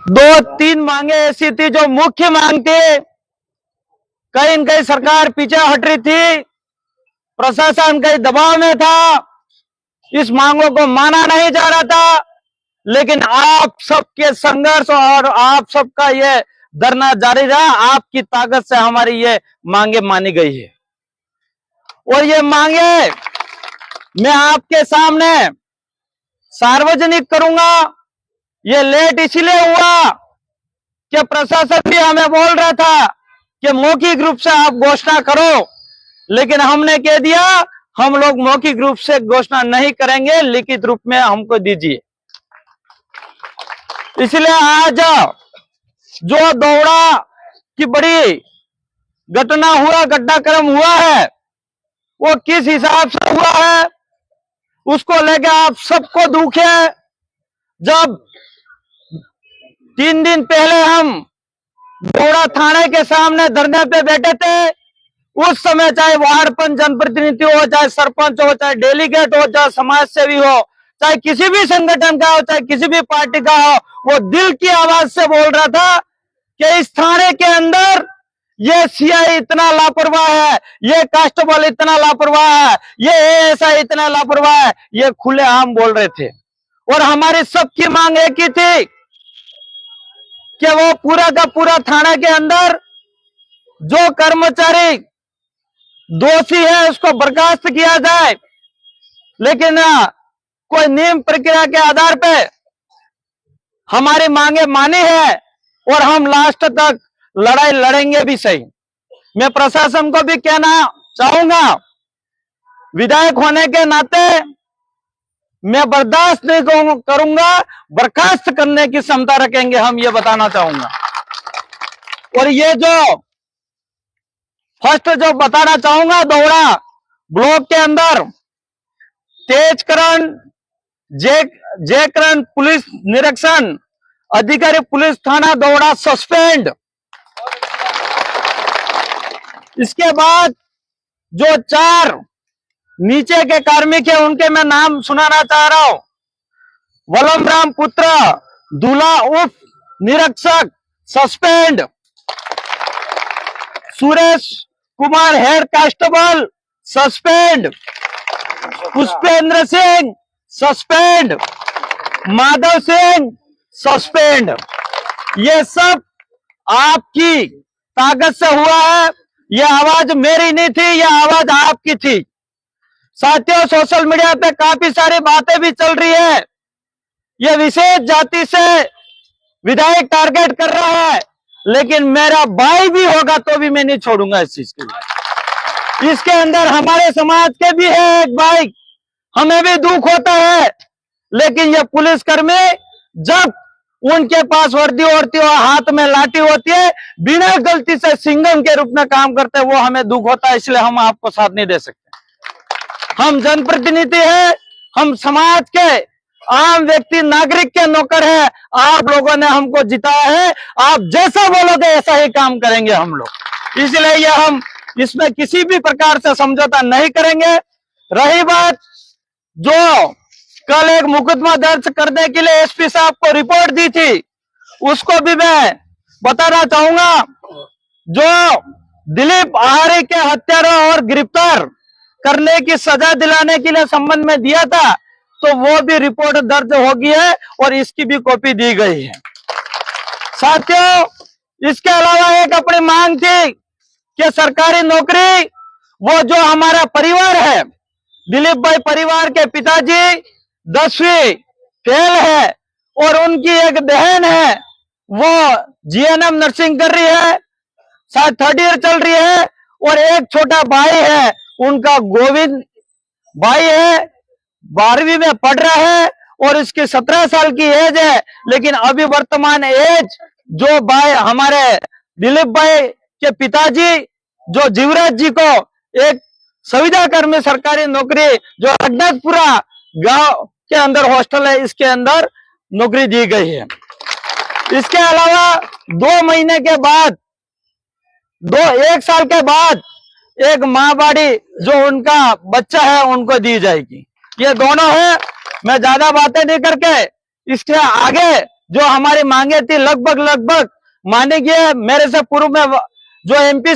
दो तीन मांगे ऐसी थी जो मुख्य मांग थी, कहीं न कहीं सरकार पीछे हट रही थी, प्रशासन कहीं दबाव में था, इस मांगों को माना नहीं जा रहा था। लेकिन आप सबके संघर्ष और आप सबका ये धरना जारी रहा, आपकी ताकत से हमारी ये मांगे मानी गई है। और ये मांगे मैं आपके सामने सार्वजनिक करूंगा। ये लेट इसलिए हुआ कि प्रशासन भी हमें बोल रहा था कि मौखिक रूप से आप घोषणा करो, लेकिन हमने कह दिया हम लोग मौखिक रूप से घोषणा नहीं करेंगे, लिखित रूप में हमको दीजिए। इसलिए आज जो दौड़ा की बड़ी घटनाक्रम हुआ है, वो किस हिसाब से हुआ है उसको लेकर आप सबको दुख है। जब 3 दिन पहले हम दौड़ा थाने के सामने धरने पे बैठे थे, उस समय चाहे वार्ड पंच जनप्रतिनिधि हो, चाहे सरपंच हो, चाहे डेलीगेट हो, चाहे समाज सेवी हो, चाहे किसी भी संगठन का हो, चाहे किसी भी पार्टी का हो, वो दिल की आवाज से बोल रहा था कि इस थाने के अंदर ये सीआई इतना लापरवाह है, ये कांस्टेबल इतना लापरवाह है, ये एएसआई इतना लापरवाह है, ये खुलेआम बोल रहे थे। और हमारी सबकी मांग एक ही थी कि वो पूरा का पूरा थाना के अंदर जो कर्मचारी दोषी है उसको बर्खास्त किया जाए। लेकिन कोई नियम प्रक्रिया के आधार पे हमारी मांगे मानी है और हम लास्ट तक लड़ाई लड़ेंगे भी सही। मैं प्रशासन को भी कहना चाहूंगा, विधायक होने के नाते मैं बर्दाश्त नहीं करूंगा, बर्खास्त करने की क्षमता रखेंगे हम, ये बताना चाहूंगा। और ये जो फर्स्ट जो बताना चाहूंगा, दौड़ा ब्लॉक के अंदर तेजकरण जयकरण पुलिस निरीक्षण अधिकारी पुलिस थाना दौड़ा सस्पेंड। इसके बाद जो 4 नीचे के कार्मिक है उनके मैं नाम सुनाना चाह रहा हूं। वलमराम पुत्र दूल्हा उप निरीक्षक suspend, Suresh Kumar head constable suspend, Pushpendra Singh suspend, Madhav Singh suspend. ये सब आपकी ताकत से हुआ है, ये आवाज मेरी नहीं थी, ये आवाज आपकी थी। साथियों, सोशल मीडिया पे काफी सारी बातें भी चल रही है, ये विशेष जाति से विधायक टारगेट कर रहा है, लेकिन मेरा भाई भी होगा तो भी मैं नहीं छोड़ूंगा इस चीज के लिए। इसके अंदर हमारे समाज के भी है एक भाई, हमें भी दुख होता है, लेकिन ये पुलिसकर्मी जब उनके पास वर्दी होती है, हाथ में लाठी होती है, बिना गलती से सिंघम के रूप में काम करते हैं, वो हमें दुख होता है। इसलिए हम आपको साथ नहीं दे सकते। हम जनप्रतिनिधि हैं, हम समाज के आम व्यक्ति नागरिक के नौकर हैं। आप लोगों ने हमको जिताया है, आप जैसा बोलोगे ऐसा ही काम करेंगे हम लोग। इसलिए ये हम इसमें किसी भी प्रकार से समझौता नहीं करेंगे। रही बात जो कल एक मुकदमा दर्ज करने के लिए एसपी साहब को रिपोर्ट दी थी, उसको भी मैं बताना चाहूंगा। जो दिलीप आहारी के हत्यारा और गिरफ्तार करने की सजा दिलाने के लिए संबंध में दिया था, तो वो भी रिपोर्ट दर्ज हो गई है और इसकी भी कॉपी दी गई है। साथियों, इसके अलावा एक अपनी मांग थी कि सरकारी नौकरी, वो जो हमारा परिवार है, दिलीप भाई परिवार के पिताजी 10वीं फेल है और उनकी एक बहन है, वो जीएनएम नर्सिंग कर रही है, शायद 3rd ईयर चल रही है, और एक छोटा भाई है, उनका गोविंद भाई है, 12वीं में पढ़ रहा है और इसकी 17 साल की एज है। लेकिन अभी वर्तमान एज जो भाई हमारे दिलीप भाई के पिताजी जो जीवराज जी को एक संविदा कर्मी सरकारी नौकरी जो रघुनाथपुरा गांव के अंदर हॉस्टल है, इसके अंदर नौकरी दी गई है। इसके अलावा 2 महीने के बाद, 1 साल के बाद एक माँबाड़ी जो उनका बच्चा है उनको दी जाएगी। ये दोनों है। मैं ज्यादा बातें नहीं करके इसके आगे जो हमारी मांगे थी लगभग लगभग मानी गई है। मेरे से पूर्व में जो एमपी